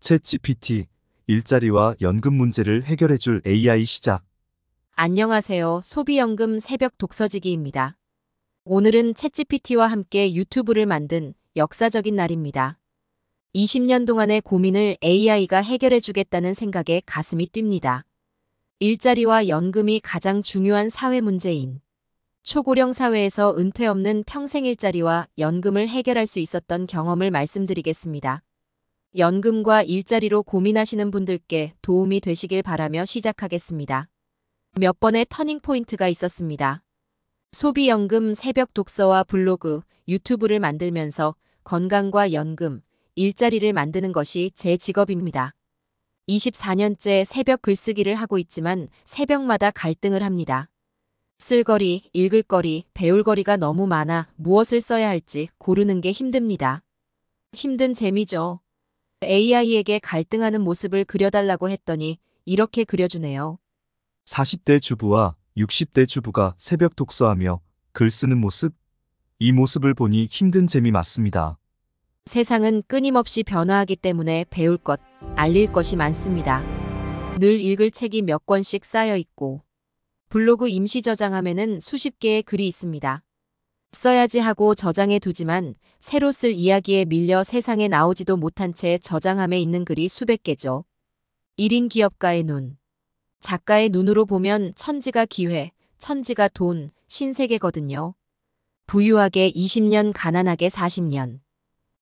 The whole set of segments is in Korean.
챗GPT, 일자리와 연금 문제를 해결해줄 AI 시작. 안녕하세요. 소비연금 새벽 독서지기입니다. 오늘은 챗GPT와 함께 유튜브를 만든 역사적인 날입니다. 20년 동안의 고민을 AI가 해결해주겠다는 생각에 가슴이 뜁니다. 일자리와 연금이 가장 중요한 사회 문제인 초고령 사회에서 은퇴 없는 평생 일자리와 연금을 해결할 수 있었던 경험을 말씀드리겠습니다. 연금과 일자리로 고민하시는 분들께 도움이 되시길 바라며 시작하겠습니다. 몇 번의 터닝포인트가 있었습니다. 소비연금 새벽 독서와 블로그, 유튜브를 만들면서 건강과 연금, 일자리를 만드는 것이 제 직업입니다. 24년째 새벽 글쓰기를 하고 있지만 새벽마다 갈등을 합니다. 쓸 거리, 읽을 거리, 배울 거리가 너무 많아 무엇을 써야 할지 고르는 게 힘듭니다. 힘든 재미죠. AI에게 갈등하는 모습을 그려달라고 했더니 이렇게 그려주네요. 40대 주부와 60대 주부가 새벽 독서하며 글 쓰는 모습? 이 모습을 보니 힘든 재미 맞습니다. 세상은 끊임없이 변화하기 때문에 배울 것, 알릴 것이 많습니다. 늘 읽을 책이 몇 권씩 쌓여 있고 블로그 임시 저장함에는 수십 개의 글이 있습니다. 써야지 하고 저장해 두지만 새로 쓸 이야기에 밀려 세상에 나오지도 못한 채 저장함에 있는 글이 수백 개죠. 1인 기업가의 눈. 작가의 눈으로 보면 천지가 기회, 천지가 돈, 신세계거든요. 부유하게 20년, 가난하게 40년.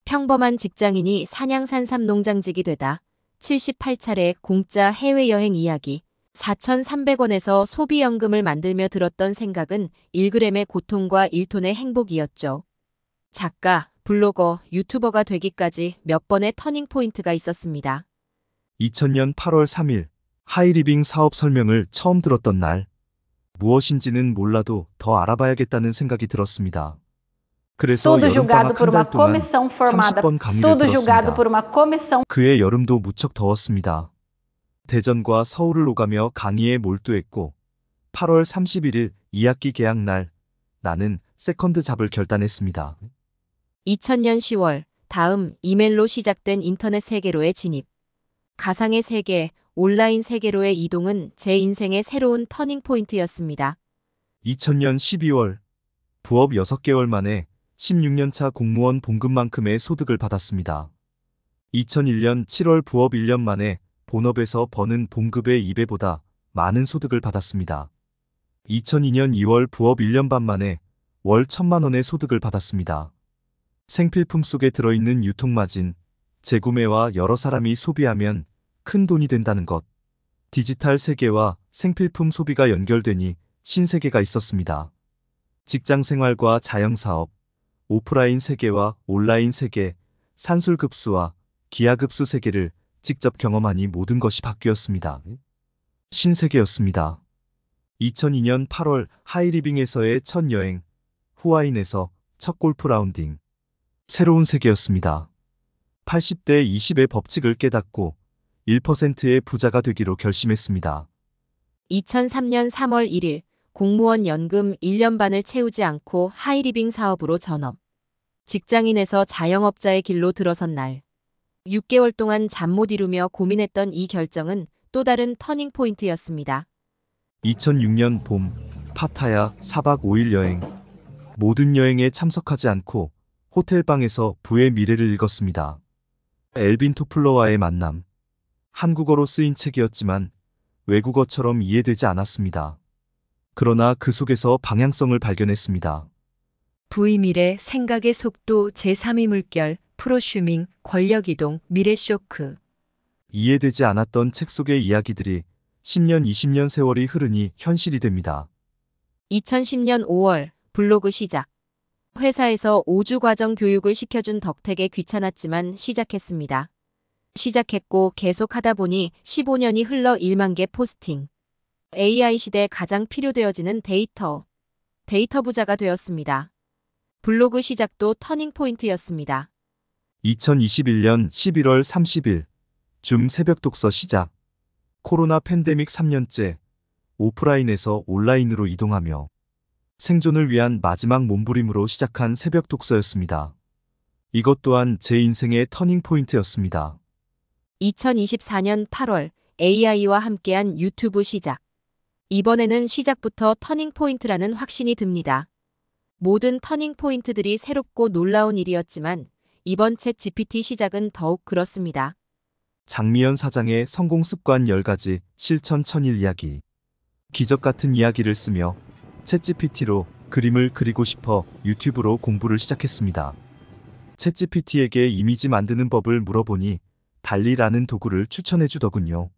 평범한 직장인이 산양산삼 농장직이 되다. 78차례 공짜 해외여행 이야기. 4,300원에서 소비연금을 만들며 들었던 생각은 1g의 고통과 1톤의 행복이었죠. 작가, 블로거, 유튜버가 되기까지 몇 번의 터닝포인트가 있었습니다. 2000년 8월 3일, 하이리빙 사업 설명을 처음 들었던 날. 무엇인지는 몰라도 더 알아봐야겠다는 생각이 들었습니다. 그래서 Tudo julgado 여름방학 por 한 uma 달 동안 comissão formada. 30번 강의를 Tudo julgado 들었습니다. por uma comissão. 그해 여름도 무척 더웠습니다. 대전과 서울을 오가며 강의에 몰두했고 8월 31일 2학기 개학 날 나는 세컨드 잡을 결단했습니다. 2000년 10월, 다음 이메일로 시작된 인터넷 세계로의 진입. 가상의 세계, 온라인 세계로의 이동은 제 인생의 새로운 터닝포인트였습니다. 2000년 12월 부업 6개월 만에 16년차 공무원 봉급만큼의 소득을 받았습니다. 2001년 7월 부업 1년 만에 본업에서 버는 봉급의 2배보다 많은 소득을 받았습니다. 2002년 2월 부업 1년 반 만에 월 1,000만 원의 소득을 받았습니다. 생필품 속에 들어있는 유통마진, 재구매와 여러 사람이 소비하면 큰 돈이 된다는 것. 디지털 세계와 생필품 소비가 연결되니 신세계가 있었습니다. 직장 생활과 자영사업, 오프라인 세계와 온라인 세계, 산술급수와 기하급수 세계를 직접 경험하니 모든 것이 바뀌었습니다. 신세계였습니다. 2002년 8월 하이리빙에서의 첫 여행, 후아인에서 첫 골프 라운딩. 새로운 세계였습니다. 80대 20의 법칙을 깨닫고 1%의 부자가 되기로 결심했습니다. 2003년 3월 1일, 공무원 연금 1년 반을 채우지 않고 하이리빙 사업으로 전업. 직장인에서 자영업자의 길로 들어선 날. 6개월 동안 잠 못 이루며 고민했던 이 결정은 또 다른 터닝포인트였습니다. 2006년 봄, 파타야 4박 5일 여행. 모든 여행에 참석하지 않고 호텔방에서 부의 미래를 읽었습니다. 엘빈 토플러와의 만남. 한국어로 쓰인 책이었지만 외국어처럼 이해되지 않았습니다. 그러나 그 속에서 방향성을 발견했습니다. 부의 미래, 생각의 속도, 제3의 물결, 프로슈밍, 권력이동, 미래쇼크. 이해되지 않았던 책 속의 이야기들이 10년, 20년 세월이 흐르니 현실이 됩니다. 2010년 5월, 블로그 시작. 회사에서 5주 과정 교육을 시켜준 덕택에 귀찮았지만 시작했습니다. 시작했고 계속 하다 보니 15년이 흘러 1만 개 포스팅. AI 시대 가장 필요되어지는 데이터. 데이터 부자가 되었습니다. 블로그 시작도 터닝포인트였습니다. 2021년 11월 30일 줌 새벽 독서 시작. 코로나 팬데믹 3년째 오프라인에서 온라인으로 이동하며 생존을 위한 마지막 몸부림으로 시작한 새벽 독서였습니다. 이것 또한 제 인생의 터닝 포인트였습니다. 2024년 8월 AI와 함께한 유튜브 시작. 이번에는 시작부터 터닝포인트라는 확신이 듭니다. 모든 터닝포인트들이 새롭고 놀라운 일이었지만 이번 챗 GPT 시작은 더욱 그렇습니다. 장미연 사장의 성공 습관 10가지 실천 천일 이야기. 기적 같은 이야기를 쓰며 챗GPT로 그림을 그리고 싶어 유튜브로 공부를 시작했습니다. 챗GPT에게 이미지 만드는 법을 물어보니 달리라는 도구를 추천해 주더군요.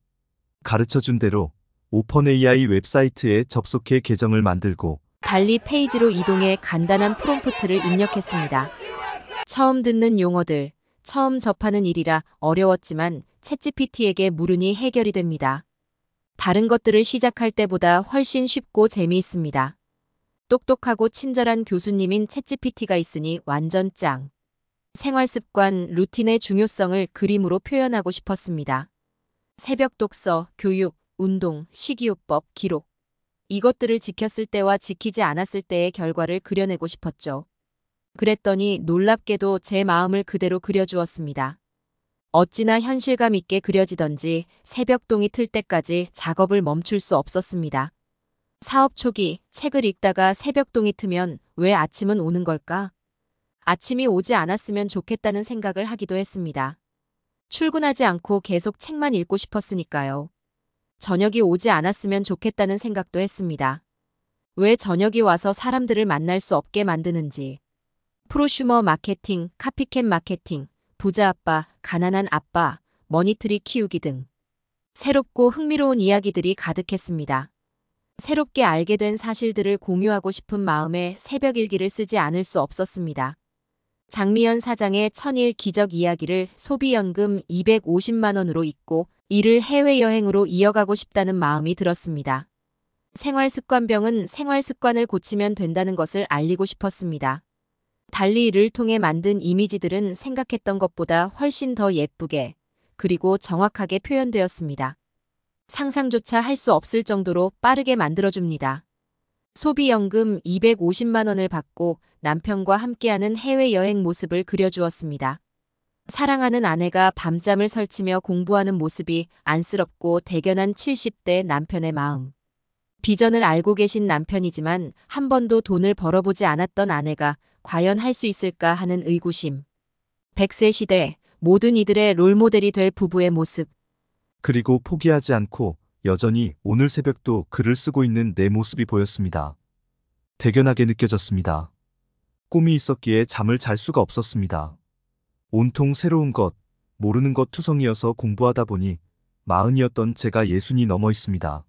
가르쳐준 대로 오픈AI 웹사이트에 접속해 계정을 만들고 달리 페이지로 이동해 간단한 프롬프트를 입력했습니다. 처음 듣는 용어들, 처음 접하는 일이라 어려웠지만 챗GPT에게 물으니 해결이 됩니다. 다른 것들을 시작할 때보다 훨씬 쉽고 재미있습니다. 똑똑하고 친절한 교수님인 챗GPT가 있으니 완전 짱. 생활습관, 루틴의 중요성을 그림으로 표현하고 싶었습니다. 새벽 독서, 교육, 운동, 식이요법, 기록. 이것들을 지켰을 때와 지키지 않았을 때의 결과를 그려내고 싶었죠. 그랬더니 놀랍게도 제 마음을 그대로 그려주었습니다. 어찌나 현실감 있게 그려지던지 새벽동이 틀 때까지 작업을 멈출 수 없었습니다. 사업 초기 책을 읽다가 새벽동이 트면 왜 아침은 오는 걸까? 아침이 오지 않았으면 좋겠다는 생각을 하기도 했습니다. 출근하지 않고 계속 책만 읽고 싶었으니까요. 저녁이 오지 않았으면 좋겠다는 생각도 했습니다. 왜 저녁이 와서 사람들을 만날 수 없게 만드는지. 프로슈머 마케팅, 카피캣 마케팅, 부자 아빠, 가난한 아빠, 머니트리 키우기 등 새롭고 흥미로운 이야기들이 가득했습니다. 새롭게 알게 된 사실들을 공유하고 싶은 마음에 새벽 일기를 쓰지 않을 수 없었습니다. 장미연 사장의 천일 기적 이야기를 소비연금 250만 원으로 잊고 이를 해외여행으로 이어가고 싶다는 마음이 들었습니다. 생활습관병은 생활습관을 고치면 된다는 것을 알리고 싶었습니다. 달리 이를 통해 만든 이미지들은 생각했던 것보다 훨씬 더 예쁘게 그리고 정확하게 표현되었습니다. 상상조차 할 수 없을 정도로 빠르게 만들어줍니다. 소비연금 250만 원을 받고 남편과 함께하는 해외여행 모습을 그려주었습니다. 사랑하는 아내가 밤잠을 설치며 공부하는 모습이 안쓰럽고 대견한 70대 남편의 마음. 비전을 알고 계신 남편이지만 한 번도 돈을 벌어보지 않았던 아내가 과연 할 수 있을까 하는 의구심. 100세 시대 모든 이들의 롤모델이 될 부부의 모습. 그리고 포기하지 않고 여전히 오늘 새벽도 글을 쓰고 있는 내 모습이 보였습니다. 대견하게 느껴졌습니다. 꿈이 있었기에 잠을 잘 수가 없었습니다. 온통 새로운 것, 모르는 것 투성이어서 공부하다 보니 40이었던 제가 60이 넘어 있습니다.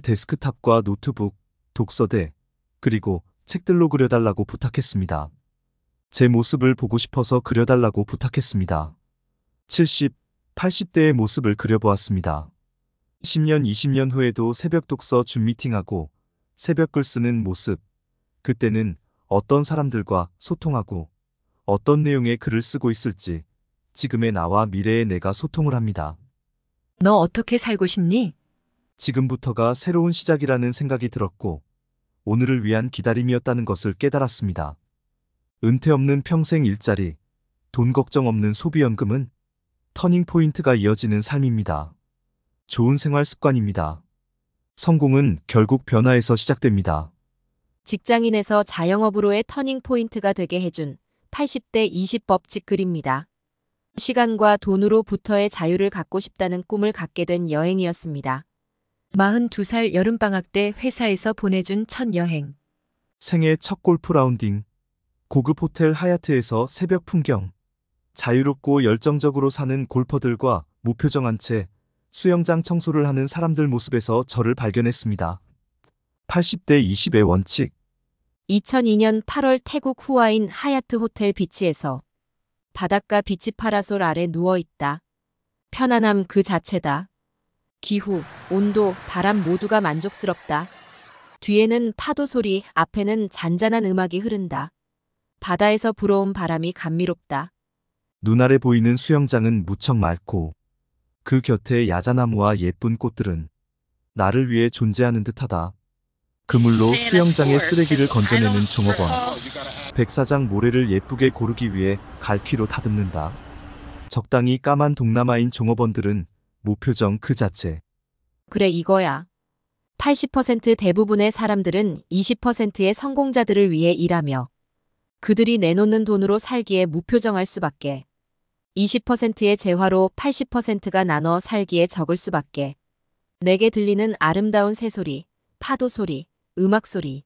데스크탑과 노트북, 독서대, 그리고 책들로 그려달라고 부탁했습니다. 제 모습을 보고 싶어서 그려달라고 부탁했습니다. 70, 80대의 모습을 그려보았습니다. 10년, 20년 후에도 새벽 독서 줌 미팅하고 새벽 글 쓰는 모습, 그때는 어떤 사람들과 소통하고 어떤 내용의 글을 쓰고 있을지 지금의 나와 미래의 내가 소통을 합니다. 너 어떻게 살고 싶니? 지금부터가 새로운 시작이라는 생각이 들었고 오늘을 위한 기다림이었다는 것을 깨달았습니다. 은퇴 없는 평생 일자리, 돈 걱정 없는 소비연금은 터닝포인트가 이어지는 삶입니다. 좋은 생활 습관입니다. 성공은 결국 변화에서 시작됩니다. 직장인에서 자영업으로의 터닝포인트가 되게 해준 80대 20 법칙 글입니다. 시간과 돈으로부터의 자유를 갖고 싶다는 꿈을 갖게 된 여행이었습니다. 42살 여름방학 때 회사에서 보내준 첫 여행. 생애 첫 골프 라운딩, 고급 호텔 하얏트에서 새벽 풍경, 자유롭고 열정적으로 사는 골퍼들과 무표정한 채 수영장 청소를 하는 사람들 모습에서 저를 발견했습니다. 80대 20의 원칙. 2002년 8월 태국 후아인 하얏트 호텔 비치에서 바닷가 비치 파라솔 아래 누워있다. 편안함 그 자체다. 기후, 온도, 바람 모두가 만족스럽다. 뒤에는 파도 소리, 앞에는 잔잔한 음악이 흐른다. 바다에서 불어온 바람이 감미롭다. 눈아래 보이는 수영장은 무척 맑고 그 곁에 야자나무와 예쁜 꽃들은 나를 위해 존재하는 듯하다. 그물로 수영장의 쓰레기를 건져내는 종업원. 백사장 모래를 예쁘게 고르기 위해 갈퀴로 다듬는다. 적당히 까만 동남아인 종업원들은 무표정 그 자체. 그래 이거야. 80% 대부분의 사람들은 20%의 성공자들을 위해 일하며 그들이 내놓는 돈으로 살기에 무표정할 수밖에. 20%의 재화로 80%가 나눠 살기에 적을 수밖에. 내게 들리는 아름다운 새소리, 파도 소리, 음악 소리.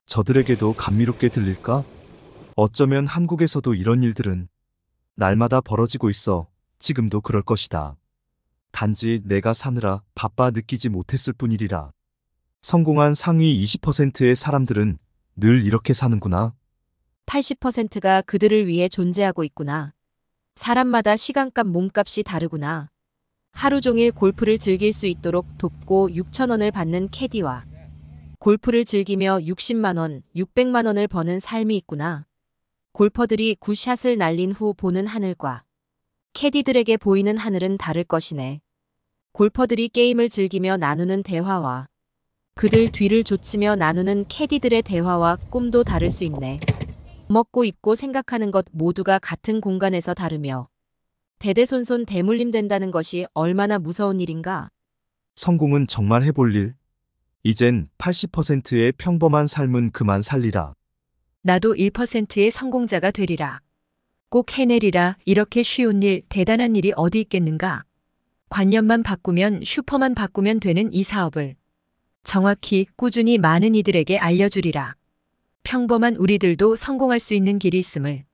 저들에게도 감미롭게 들릴까? 어쩌면 한국에서도 이런 일들은 날마다 벌어지고 있어. 지금도 그럴 것이다. 단지 내가 사느라 바빠 느끼지 못했을 뿐이리라. 성공한 상위 20%의 사람들은 늘 이렇게 사는구나. 80%가 그들을 위해 존재하고 있구나. 사람마다 시간값, 몸값이 다르구나. 하루 종일 골프를 즐길 수 있도록 돕고 6,000원을 받는 캐디와 골프를 즐기며 60만 원, 600만 원을 버는 삶이 있구나. 골퍼들이 굿샷을 날린 후 보는 하늘과 캐디들에게 보이는 하늘은 다를 것이네. 골퍼들이 게임을 즐기며 나누는 대화와 그들 뒤를 좇으며 나누는 캐디들의 대화와 꿈도 다를 수 있네. 먹고 입고 생각하는 것 모두가 같은 공간에서 다르며 대대손손 대물림된다는 것이 얼마나 무서운 일인가. 성공은 정말 해볼 일. 이젠 80%의 평범한 삶은 그만 살리라. 나도 1%의 성공자가 되리라. 꼭 해내리라. 이렇게 쉬운 일, 대단한 일이 어디 있겠는가. 관념만 바꾸면, 슈퍼만 바꾸면 되는 이 사업을 정확히 꾸준히 많은 이들에게 알려주리라. 평범한 우리들도 성공할 수 있는 길이 있음을.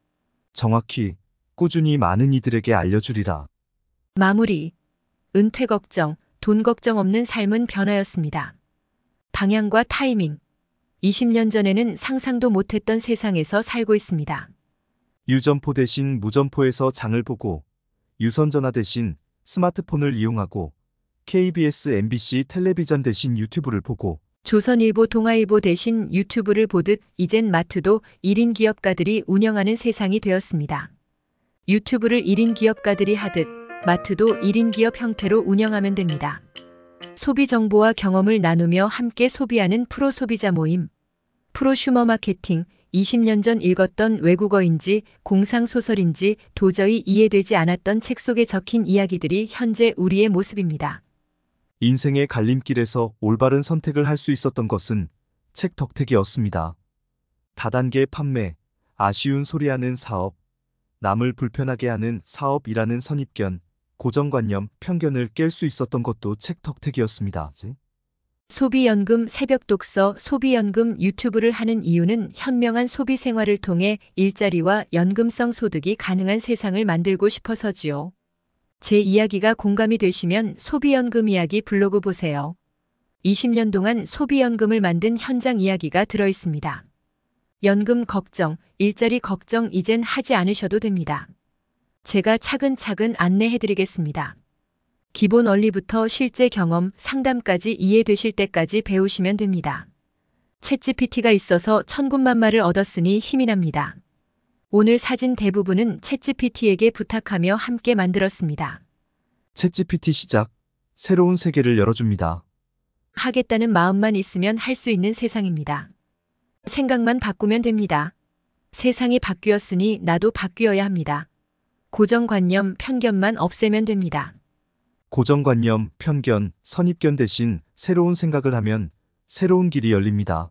정확히 꾸준히 많은 이들에게 알려주리라. 마무리. 은퇴 걱정, 돈 걱정 없는 삶은 변화였습니다. 방향과 타이밍. 20년 전에는 상상도 못했던 세상에서 살고 있습니다. 유점포 대신 무점포에서 장을 보고 유선전화 대신 스마트폰을 이용하고 KBS, MBC 텔레비전 대신 유튜브를 보고 조선일보, 동아일보 대신 유튜브를 보듯 이젠 마트도 1인 기업가들이 운영하는 세상이 되었습니다. 유튜브를 1인 기업가들이 하듯 마트도 1인 기업 형태로 운영하면 됩니다. 소비 정보와 경험을 나누며 함께 소비하는 프로 소비자 모임. 프로슈머 마케팅. 20년 전 읽었던 외국어인지 공상소설인지 도저히 이해되지 않았던 책 속에 적힌 이야기들이 현재 우리의 모습입니다. 인생의 갈림길에서 올바른 선택을 할 수 있었던 것은 책 덕택이었습니다. 다단계 판매, 아쉬운 소리하는 사업, 남을 불편하게 하는 사업이라는 선입견, 고정관념, 편견을 깰 수 있었던 것도 책 덕택이었습니다. 소비연금 새벽 독서, 소비연금 유튜브를 하는 이유는 현명한 소비 생활을 통해 일자리와 연금성 소득이 가능한 세상을 만들고 싶어서지요. 제 이야기가 공감이 되시면 소비연금 이야기 블로그 보세요. 20년 동안 소비연금을 만든 현장 이야기가 들어 있습니다. 연금 걱정, 일자리 걱정 이젠 하지 않으셔도 됩니다. 제가 차근차근 안내해드리겠습니다. 기본 원리부터 실제 경험, 상담까지 이해되실 때까지 배우시면 됩니다. 챗GPT가 있어서 천군만마를 얻었으니 힘이 납니다. 오늘 사진 대부분은 챗GPT에게 부탁하며 함께 만들었습니다. 챗GPT 시작, 새로운 세계를 열어줍니다. 하겠다는 마음만 있으면 할 수 있는 세상입니다. 생각만 바꾸면 됩니다. 세상이 바뀌었으니 나도 바뀌어야 합니다. 고정관념, 편견만 없애면 됩니다. 고정관념, 편견, 선입견 대신 새로운 생각을 하면 새로운 길이 열립니다.